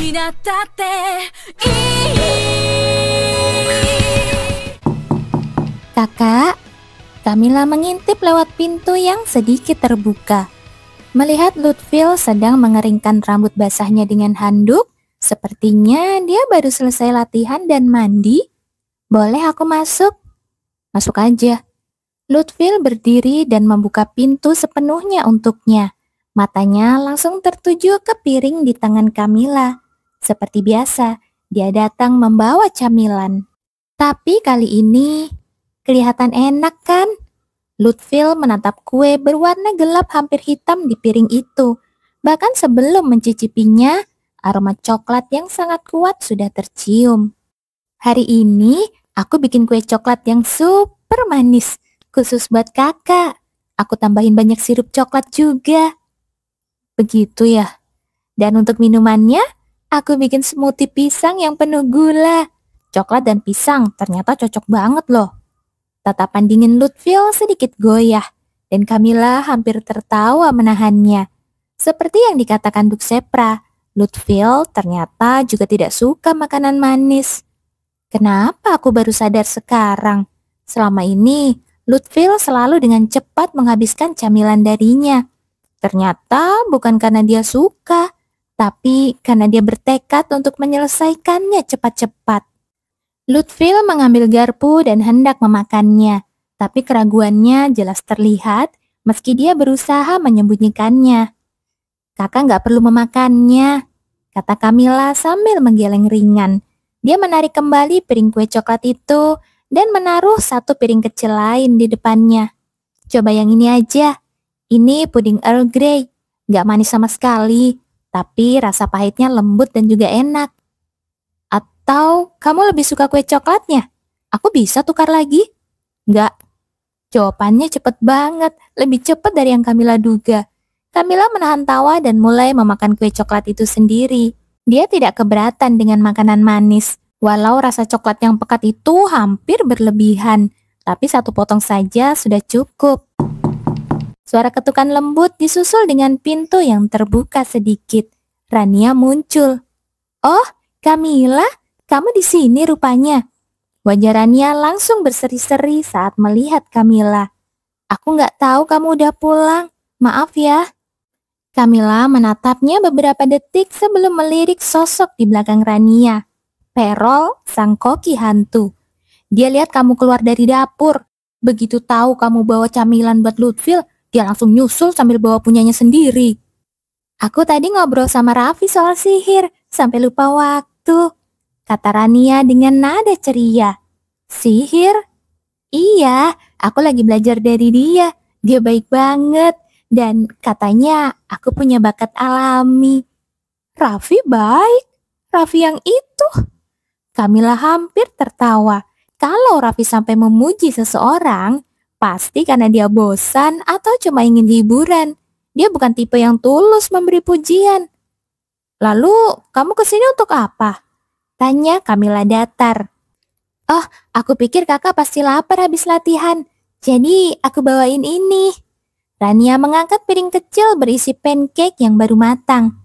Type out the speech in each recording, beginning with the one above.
になったっていい。 Kakak, Camilla mengintip lewat pintu yang sedikit terbuka. Melihat Lutfil sedang mengeringkan rambut basahnya dengan handuk, sepertinya dia baru selesai latihan dan mandi. Boleh aku masuk? Masuk aja. Lutfil berdiri dan membuka pintu sepenuhnya untuknya. Matanya langsung tertuju ke piring di tangan Camilla. Seperti biasa, dia datang membawa camilan. Tapi kali ini kelihatan enak kan? Lutfil menatap kue berwarna gelap hampir hitam di piring itu. Bahkan sebelum mencicipinya, aroma coklat yang sangat kuat sudah tercium. Hari ini aku bikin kue coklat yang super manis, khusus buat kakak. Aku tambahin banyak sirup coklat juga. Begitu ya. Dan untuk minumannya, aku bikin smoothie pisang yang penuh gula. Coklat dan pisang ternyata cocok banget loh. Tatapan dingin Lutfil sedikit goyah, dan Camilla hampir tertawa menahannya. Seperti yang dikatakan Duk Sepra, Lutfil ternyata juga tidak suka makanan manis. Kenapa aku baru sadar sekarang? Selama ini, Lutfil selalu dengan cepat menghabiskan camilan darinya. Ternyata bukan karena dia suka, tapi karena dia bertekad untuk menyelesaikannya cepat-cepat. Lutfil mengambil garpu dan hendak memakannya, tapi keraguannya jelas terlihat meski dia berusaha menyembunyikannya. Kakak nggak perlu memakannya, kata Camilla sambil menggeleng ringan. Dia menarik kembali piring kue coklat itu dan menaruh satu piring kecil lain di depannya. Coba yang ini aja. Ini puding Earl Grey, nggak manis sama sekali, tapi rasa pahitnya lembut dan juga enak. Atau kamu lebih suka kue coklatnya? Aku bisa tukar lagi? Nggak. Jawabannya cepet banget, lebih cepet dari yang Camilla duga. Camilla menahan tawa dan mulai memakan kue coklat itu sendiri. Dia tidak keberatan dengan makanan manis, walau rasa coklat yang pekat itu hampir berlebihan, tapi satu potong saja sudah cukup. Suara ketukan lembut disusul dengan pintu yang terbuka sedikit. Rania muncul. Oh, Camilla, kamu di sini rupanya. Wajah Rania langsung berseri-seri saat melihat Camilla. Aku nggak tahu kamu udah pulang. Maaf ya. Camilla menatapnya beberapa detik sebelum melirik sosok di belakang Rania. Perol, sang koki hantu. Dia lihat kamu keluar dari dapur. Begitu tahu kamu bawa camilan buat Lutfil, dia langsung nyusul sambil bawa punyanya sendiri. Aku tadi ngobrol sama Raffi soal sihir, sampai lupa waktu, kata Rania dengan nada ceria. Sihir? Iya, aku lagi belajar dari dia. Dia baik banget, dan katanya aku punya bakat alami. Raffi baik? Raffi yang itu? Camilla hampir tertawa. Kalau Raffi sampai memuji seseorang, pasti karena dia bosan atau cuma ingin hiburan. Dia bukan tipe yang tulus memberi pujian. Lalu, kamu kesini untuk apa? Tanya Camilla datar. Oh, aku pikir kakak pasti lapar habis latihan. Jadi, aku bawain ini. Rania mengangkat piring kecil berisi pancake yang baru matang.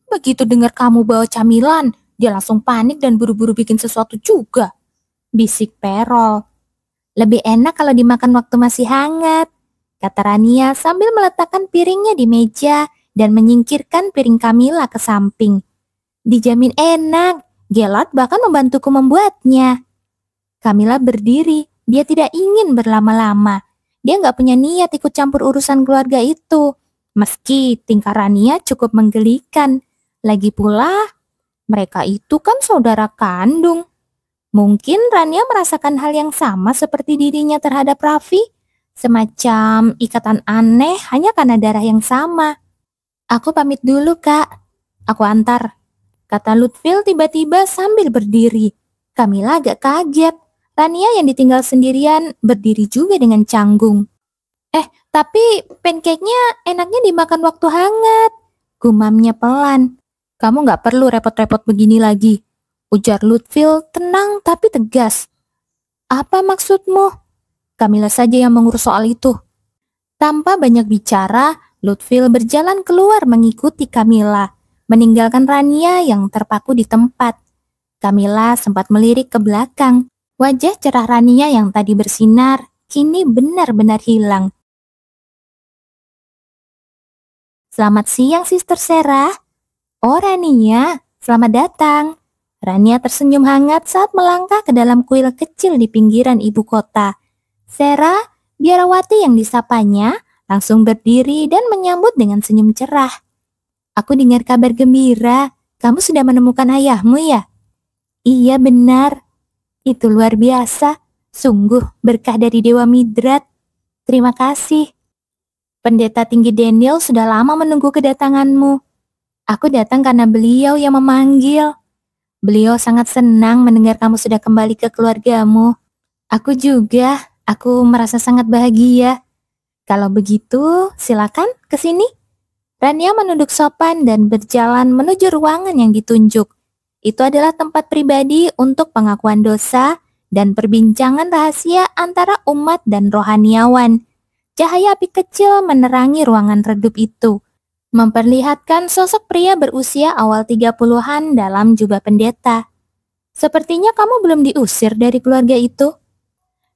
Begitu dengar kamu bawa camilan, dia langsung panik dan buru-buru bikin sesuatu juga. Bisik Perol. Lebih enak kalau dimakan waktu masih hangat, kata Rania sambil meletakkan piringnya di meja dan menyingkirkan piring Camilla ke samping. Dijamin enak, Gelot bahkan membantuku membuatnya. Camilla berdiri, dia tidak ingin berlama-lama. Dia nggak punya niat ikut campur urusan keluarga itu, meski tingkah Rania cukup menggelikan. Lagi pula, mereka itu kan saudara kandung. Mungkin Rania merasakan hal yang sama seperti dirinya terhadap Raffi, semacam ikatan aneh hanya karena darah yang sama. Aku pamit dulu, Kak. Aku antar, kata Lutfil tiba-tiba sambil berdiri. Camilla agak kaget. Rania yang ditinggal sendirian berdiri juga dengan canggung. Tapi pancake-nya enaknya dimakan waktu hangat, gumamnya pelan. Kamu nggak perlu repot-repot begini lagi, ujar Lutfil tenang tapi tegas. Apa maksudmu? Camilla saja yang mengurus soal itu. Tanpa banyak bicara, Lutfil berjalan keluar mengikuti Camilla. meninggalkan Rania yang terpaku di tempat. Camilla sempat melirik ke belakang. Wajah cerah Rania yang tadi bersinar, kini benar-benar hilang. Selamat siang, Sister Sarah. Oh, Rania, selamat datang. Rania tersenyum hangat saat melangkah ke dalam kuil kecil di pinggiran ibu kota. Sarah, biarawati yang disapanya, langsung berdiri dan menyambut dengan senyum cerah. Aku dengar kabar gembira, kamu sudah menemukan ayahmu ya? Iya benar, itu luar biasa, sungguh berkah dari Dewa Midrat. Terima kasih. Pendeta tinggi Daniel sudah lama menunggu kedatanganmu. Aku datang karena beliau yang memanggil. Beliau sangat senang mendengar kamu sudah kembali ke keluargamu. Aku juga, aku merasa sangat bahagia. Kalau begitu, silakan ke sini. Rania menunduk sopan dan berjalan menuju ruangan yang ditunjuk. Itu adalah tempat pribadi untuk pengakuan dosa dan perbincangan rahasia antara umat dan rohaniawan. Cahaya api kecil menerangi ruangan redup itu, memperlihatkan sosok pria berusia awal 30-an dalam jubah pendeta. Sepertinya kamu belum diusir dari keluarga itu.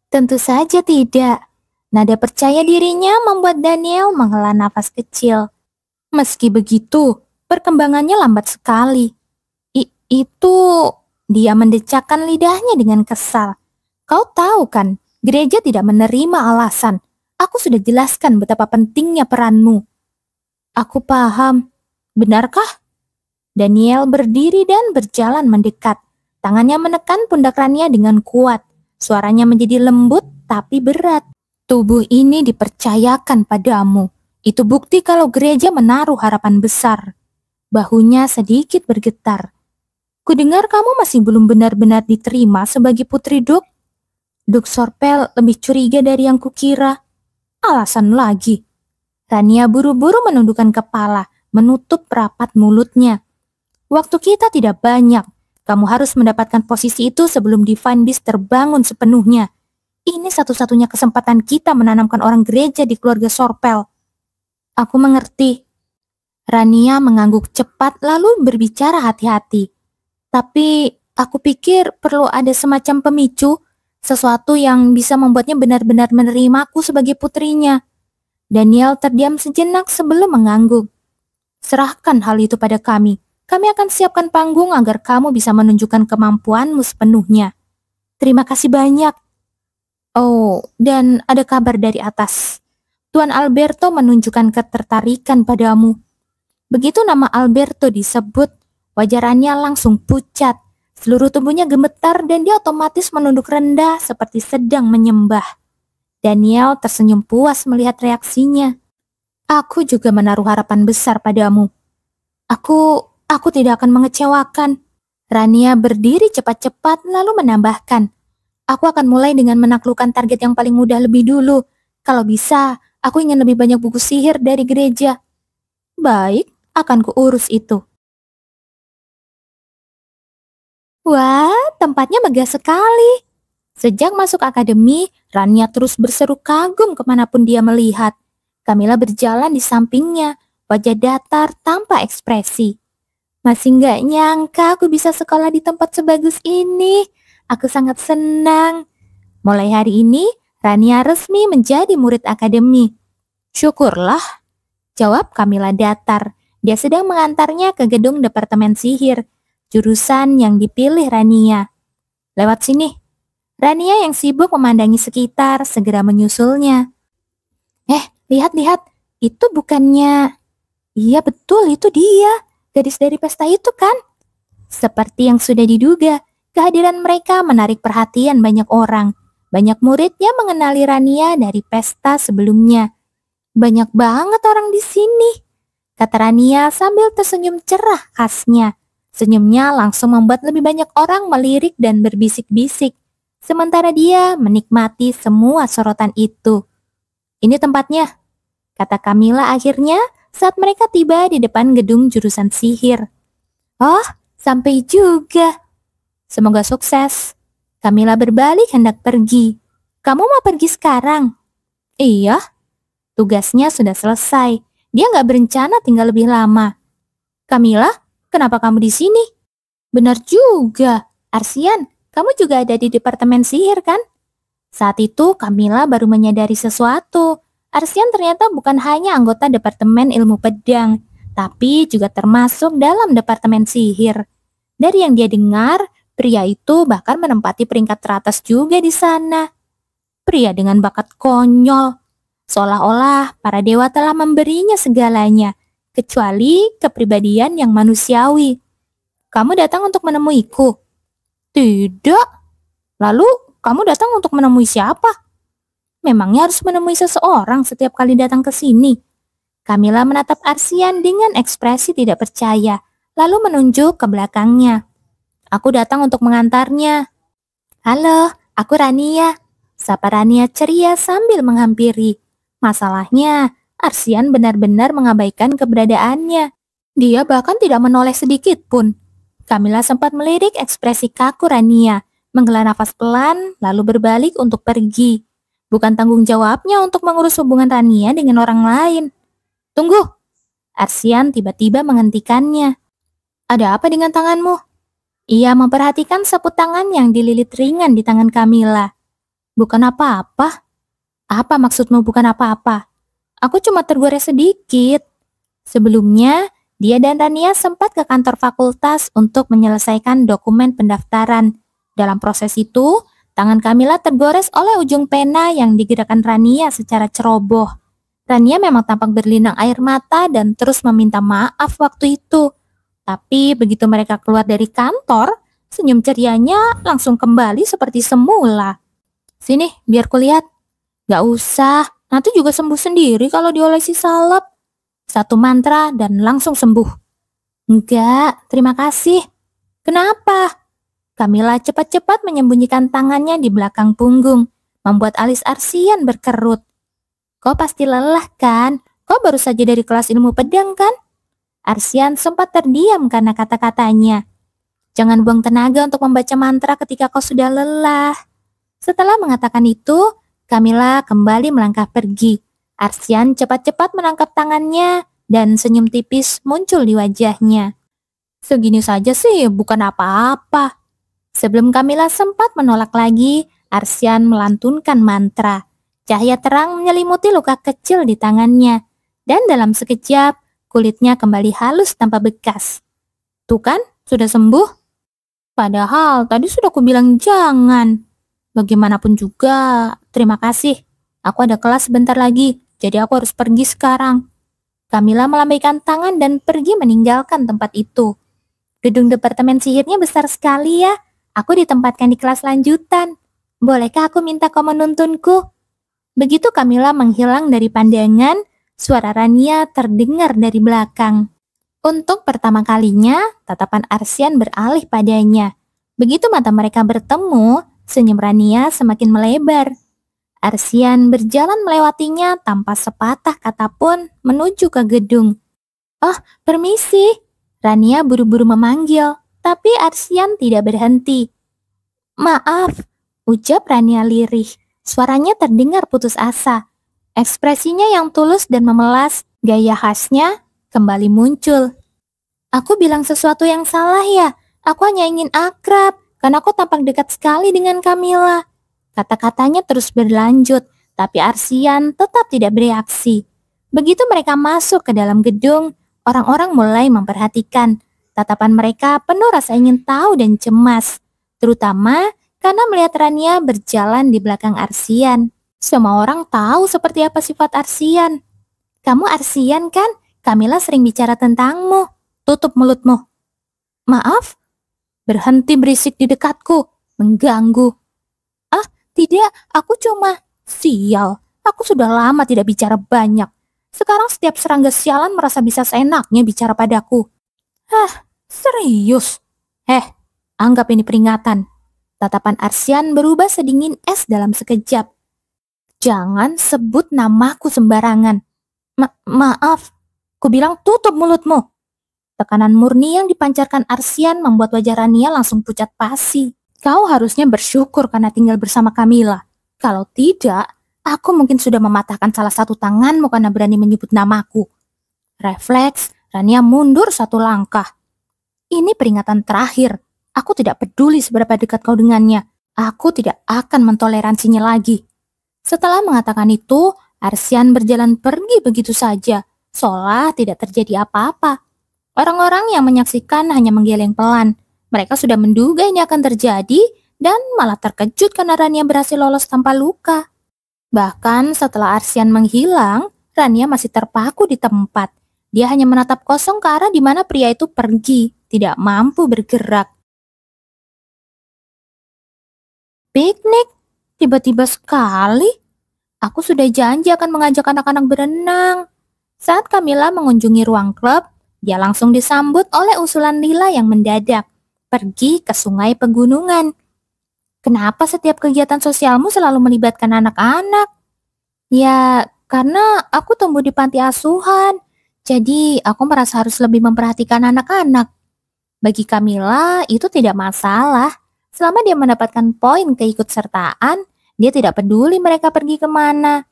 Tentu saja tidak. Nada percaya dirinya membuat Daniel menghela nafas kecil. Meski begitu, perkembangannya lambat sekali. Itu, dia mendecakkan lidahnya dengan kesal. Kau tahu kan, gereja tidak menerima alasan. Aku sudah jelaskan betapa pentingnya peranmu. Aku paham. Benarkah? Daniel berdiri dan berjalan mendekat. Tangannya menekan pundak Rania dengan kuat. Suaranya menjadi lembut tapi berat. Tubuh ini dipercayakan padamu. Itu bukti kalau gereja menaruh harapan besar. Bahunya sedikit bergetar. Kudengar kamu masih belum benar-benar diterima sebagai putri Duk. Duk Sorpel lebih curiga dari yang kukira. Alasan lagi. Rania buru-buru menundukkan kepala, menutup rapat mulutnya. Waktu kita tidak banyak. Kamu harus mendapatkan posisi itu sebelum Divine Beast terbangun sepenuhnya. Ini satu-satunya kesempatan kita menanamkan orang gereja di keluarga Sorpel. Aku mengerti. Rania mengangguk cepat lalu berbicara hati-hati. Tapi aku pikir perlu ada semacam pemicu, sesuatu yang bisa membuatnya benar-benar menerimaku sebagai putrinya. Daniel terdiam sejenak sebelum mengangguk. Serahkan hal itu pada kami. Kami akan siapkan panggung agar kamu bisa menunjukkan kemampuanmu sepenuhnya. Terima kasih banyak. Oh, dan ada kabar dari atas. Tuan Alberto menunjukkan ketertarikan padamu. Begitu nama Alberto disebut, wajarannya langsung pucat. Seluruh tubuhnya gemetar dan dia otomatis menunduk rendah seperti sedang menyembah. Daniel tersenyum puas melihat reaksinya. Aku juga menaruh harapan besar padamu. Aku tidak akan mengecewakan. Rania berdiri cepat-cepat lalu menambahkan. Aku akan mulai dengan menaklukkan target yang paling mudah lebih dulu. Kalau bisa, aku ingin lebih banyak buku sihir dari gereja. Baik, akan kuurus itu. Wah, tempatnya megah sekali. Sejak masuk akademi, Rania terus berseru kagum kemanapun dia melihat. Camilla berjalan di sampingnya, wajah datar tanpa ekspresi. Masih nggak nyangka aku bisa sekolah di tempat sebagus ini. Aku sangat senang. Mulai hari ini, Rania resmi menjadi murid akademi. Syukurlah, jawab Camilla datar. Dia sedang mengantarnya ke gedung departemen sihir, jurusan yang dipilih Rania. Lewat sini. Rania yang sibuk memandangi sekitar segera menyusulnya. Lihat-lihat, itu bukannya... Iya betul, itu dia. Gadis dari pesta itu kan? Seperti yang sudah diduga, kehadiran mereka menarik perhatian banyak orang. Banyak murid yang mengenali Rania dari pesta sebelumnya. Banyak banget orang di sini, kata Rania sambil tersenyum cerah khasnya. Senyumnya langsung membuat lebih banyak orang melirik dan berbisik-bisik. Sementara dia menikmati semua sorotan itu. Ini tempatnya, kata Camilla akhirnya saat mereka tiba di depan gedung jurusan sihir. Oh, sampai juga. Semoga sukses. Camilla berbalik hendak pergi. Kamu mau pergi sekarang? Iya, tugasnya sudah selesai. Dia nggak berencana tinggal lebih lama. Kamila, kenapa kamu di sini? Benar juga, Arsian, kamu juga ada di departemen sihir kan? Saat itu Kamila baru menyadari sesuatu. Arsian ternyata bukan hanya anggota departemen ilmu pedang, tapi juga termasuk dalam departemen sihir. Dari yang dia dengar, pria itu bahkan menempati peringkat teratas juga di sana. Pria dengan bakat konyol, seolah-olah para dewa telah memberinya segalanya, kecuali kepribadian yang manusiawi. Kamu datang untuk menemuiku? Tidak. Lalu, kamu datang untuk menemui siapa? Memangnya harus menemui seseorang setiap kali datang ke sini? Kamila menatap Arsian dengan ekspresi tidak percaya, lalu menunjuk ke belakangnya. Aku datang untuk mengantarnya. Halo, aku Rania. Sapa Rania ceria sambil menghampiri. Masalahnya, Arsian benar-benar mengabaikan keberadaannya. Dia bahkan tidak menoleh sedikit pun. Kamila sempat melirik ekspresi kaku Rania, menghela nafas pelan, lalu berbalik untuk pergi. Bukan tanggung jawabnya untuk mengurus hubungan Rania dengan orang lain. Tunggu! Arsian tiba-tiba menghentikannya. Ada apa dengan tanganmu? Ia memperhatikan sapu tangan yang dililit ringan di tangan Kamila. Bukan apa-apa. Apa maksudmu bukan apa-apa? Aku cuma tergores sedikit. Sebelumnya, dia dan Rania sempat ke kantor fakultas untuk menyelesaikan dokumen pendaftaran. Dalam proses itu, tangan Kamila tergores oleh ujung pena yang digerakkan Rania secara ceroboh. Rania memang tampak berlinang air mata dan terus meminta maaf waktu itu. Tapi begitu mereka keluar dari kantor, senyum cerianya langsung kembali seperti semula. Sini, biar kulihat. Gak usah, nanti juga sembuh sendiri kalau diolesi salep. Satu mantra dan langsung sembuh. Enggak, terima kasih. Kenapa? Kamila cepat-cepat menyembunyikan tangannya di belakang punggung, membuat alis Arsian berkerut. Kau pasti lelah kan? Kau baru saja dari kelas ilmu pedang kan? Arsian sempat terdiam karena kata-katanya. Jangan buang tenaga untuk membaca mantra ketika kau sudah lelah. Setelah mengatakan itu, Kamila kembali melangkah pergi. Arsian cepat-cepat menangkap tangannya dan senyum tipis muncul di wajahnya. Segini saja sih bukan apa-apa. Sebelum Kamila sempat menolak lagi, Arsian melantunkan mantra. Cahaya terang menyelimuti luka kecil di tangannya. Dan dalam sekejap, kulitnya kembali halus tanpa bekas. Tuh kan, sudah sembuh. Padahal tadi sudah kubilang jangan. Bagaimanapun juga, terima kasih. Aku ada kelas sebentar lagi, jadi aku harus pergi sekarang. Kamila melambaikan tangan dan pergi meninggalkan tempat itu. Gedung departemen sihirnya besar sekali ya. Aku ditempatkan di kelas lanjutan. Bolehkah aku minta kau menuntunku? Begitu Kamila menghilang dari pandangan, suara Rania terdengar dari belakang. Untuk pertama kalinya, tatapan Arsian beralih padanya. Begitu mata mereka bertemu, senyum Rania semakin melebar. Arsian berjalan melewatinya tanpa sepatah kata pun menuju ke gedung. Oh, permisi. Rania buru-buru memanggil, tapi Arsian tidak berhenti. Maaf, ucap Rania lirih. Suaranya terdengar putus asa. Ekspresinya yang tulus dan memelas, gaya khasnya kembali muncul. Aku bilang sesuatu yang salah ya. Aku hanya ingin akrab, karena aku tampak dekat sekali dengan Kamila. Kata-katanya terus berlanjut, tapi Arsian tetap tidak bereaksi. Begitu mereka masuk ke dalam gedung, orang-orang mulai memperhatikan. Tatapan mereka penuh rasa ingin tahu dan cemas, terutama karena melihat Rania berjalan di belakang Arsian. Semua orang tahu seperti apa sifat Arsian. Kamu Arsian kan? Kamila sering bicara tentangmu. Tutup mulutmu. Maaf? Berhenti berisik di dekatku. Mengganggu. Ah, tidak. Aku cuma... Sial. Aku sudah lama tidak bicara banyak. Sekarang setiap serangga sialan merasa bisa seenaknya bicara padaku. Hah, serius? Anggap ini peringatan. Tatapan Arsian berubah sedingin es dalam sekejap. Jangan sebut namaku sembarangan. Maaf, ku bilang tutup mulutmu. Tekanan murni yang dipancarkan Arsian membuat wajah Rania langsung pucat pasi. Kau harusnya bersyukur karena tinggal bersama Kamila. Kalau tidak, aku mungkin sudah mematahkan salah satu tanganmu karena berani menyebut namaku. Refleks, Rania mundur satu langkah. Ini peringatan terakhir. Aku tidak peduli seberapa dekat kau dengannya. Aku tidak akan mentoleransinya lagi. Setelah mengatakan itu, Arsian berjalan pergi begitu saja, seolah tidak terjadi apa-apa. Orang-orang yang menyaksikan hanya menggeleng pelan. Mereka sudah menduga ini akan terjadi dan malah terkejut karena Rania berhasil lolos tanpa luka. Bahkan setelah Arsian menghilang, Rania masih terpaku di tempat. Dia hanya menatap kosong ke arah di mana pria itu pergi, tidak mampu bergerak. Piknik? Tiba-tiba sekali. Aku sudah janji akan mengajak anak-anak berenang. Saat Camilla mengunjungi ruang klub, dia langsung disambut oleh usulan Lila yang mendadak. Pergi ke sungai pegunungan. Kenapa setiap kegiatan sosialmu selalu melibatkan anak-anak? Ya, karena aku tumbuh di panti asuhan. Jadi, aku merasa harus lebih memperhatikan anak-anak. Bagi Camilla, itu tidak masalah. Selama dia mendapatkan poin keikutsertaan, dia tidak peduli mereka pergi kemana.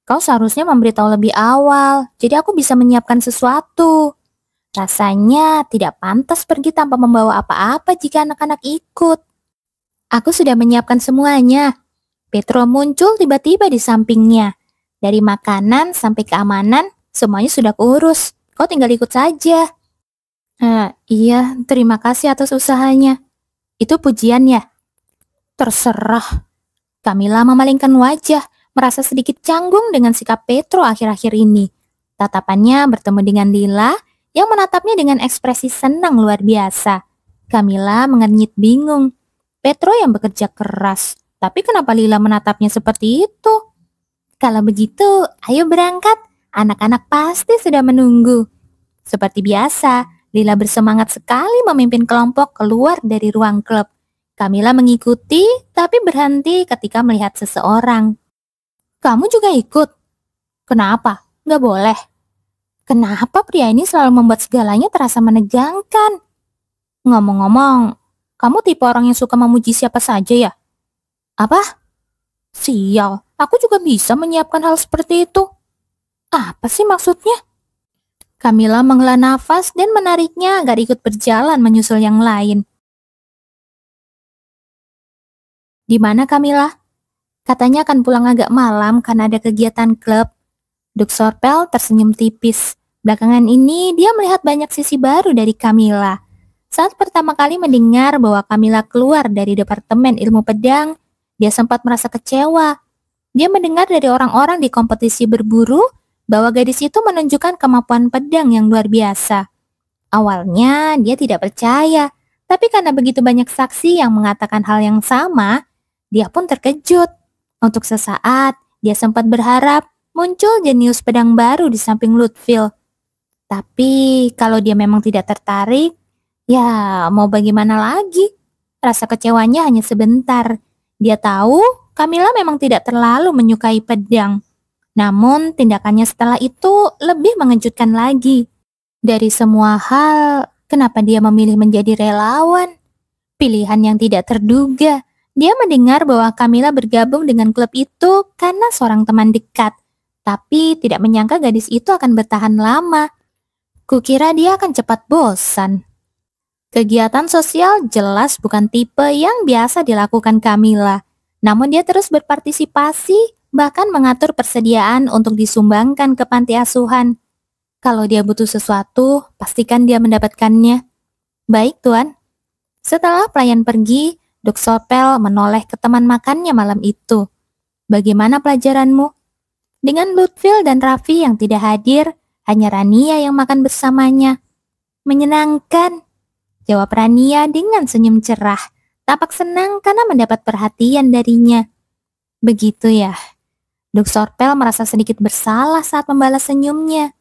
Kau seharusnya memberitahu lebih awal, jadi aku bisa menyiapkan sesuatu. Rasanya tidak pantas pergi tanpa membawa apa-apa jika anak-anak ikut. Aku sudah menyiapkan semuanya. Petro muncul tiba-tiba di sampingnya. Dari makanan sampai keamanan, semuanya sudah kuurus. Kau tinggal ikut saja. Iya, terima kasih atas usahanya. Itu pujian ya? Terserah. Camilla memalingkan wajah, merasa sedikit canggung dengan sikap Petro akhir-akhir ini. Tatapannya bertemu dengan Lila yang menatapnya dengan ekspresi senang luar biasa. Camilla mengernyit bingung. Petro yang bekerja keras, tapi kenapa Lila menatapnya seperti itu? Kalau begitu, ayo berangkat. Anak-anak pasti sudah menunggu. Seperti biasa, Lila bersemangat sekali memimpin kelompok keluar dari ruang klub. Camilla mengikuti, tapi berhenti ketika melihat seseorang. Kamu juga ikut? Kenapa? Nggak boleh. Kenapa pria ini selalu membuat segalanya terasa menegangkan? Ngomong-ngomong, kamu tipe orang yang suka memuji siapa saja ya? Apa? Sial, aku juga bisa menyiapkan hal seperti itu. Apa sih maksudnya? Camilla menghela nafas dan menariknya agar ikut berjalan menyusul yang lain. Di mana Camilla? Katanya akan pulang agak malam karena ada kegiatan klub. Duk Sorpel tersenyum tipis. Belakangan ini dia melihat banyak sisi baru dari Camilla. Saat pertama kali mendengar bahwa Camilla keluar dari Departemen Ilmu Pedang, dia sempat merasa kecewa. Dia mendengar dari orang-orang di kompetisi berburu bahwa gadis itu menunjukkan kemampuan pedang yang luar biasa. Awalnya dia tidak percaya, tapi karena begitu banyak saksi yang mengatakan hal yang sama, dia pun terkejut. Untuk sesaat, dia sempat berharap muncul jenius pedang baru di samping Lutfil. Tapi kalau dia memang tidak tertarik, ya mau bagaimana lagi? Rasa kecewanya hanya sebentar. Dia tahu Camilla memang tidak terlalu menyukai pedang. Namun tindakannya setelah itu lebih mengejutkan lagi. Dari semua hal, kenapa dia memilih menjadi relawan? Pilihan yang tidak terduga. Dia mendengar bahwa Camilla bergabung dengan klub itu karena seorang teman dekat. Tapi tidak menyangka gadis itu akan bertahan lama. Kukira dia akan cepat bosan. Kegiatan sosial jelas bukan tipe yang biasa dilakukan Camilla. Namun dia terus berpartisipasi, bahkan mengatur persediaan untuk disumbangkan ke panti asuhan. Kalau dia butuh sesuatu, pastikan dia mendapatkannya. Baik, Tuan. Setelah pelayan pergi, Duk Sorpel menoleh ke teman makannya malam itu. Bagaimana pelajaranmu? Dengan Lutfil dan Raffi yang tidak hadir, hanya Rania yang makan bersamanya. Menyenangkan, jawab Rania dengan senyum cerah. Tampak senang karena mendapat perhatian darinya. Begitu ya. Duk Sorpel merasa sedikit bersalah saat membalas senyumnya.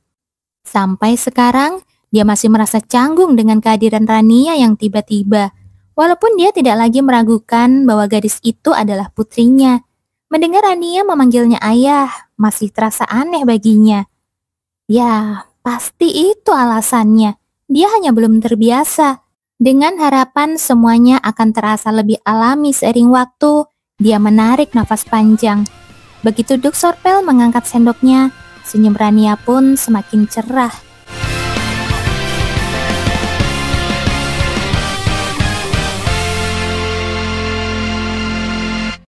Sampai sekarang, dia masih merasa canggung dengan kehadiran Rania yang tiba-tiba. Walaupun dia tidak lagi meragukan bahwa gadis itu adalah putrinya. Mendengar Rania memanggilnya ayah, masih terasa aneh baginya. Ya, pasti itu alasannya. Dia hanya belum terbiasa. Dengan harapan semuanya akan terasa lebih alami seiring waktu, dia menarik nafas panjang. Begitu Duk Sorpel mengangkat sendoknya, senyum Rania pun semakin cerah.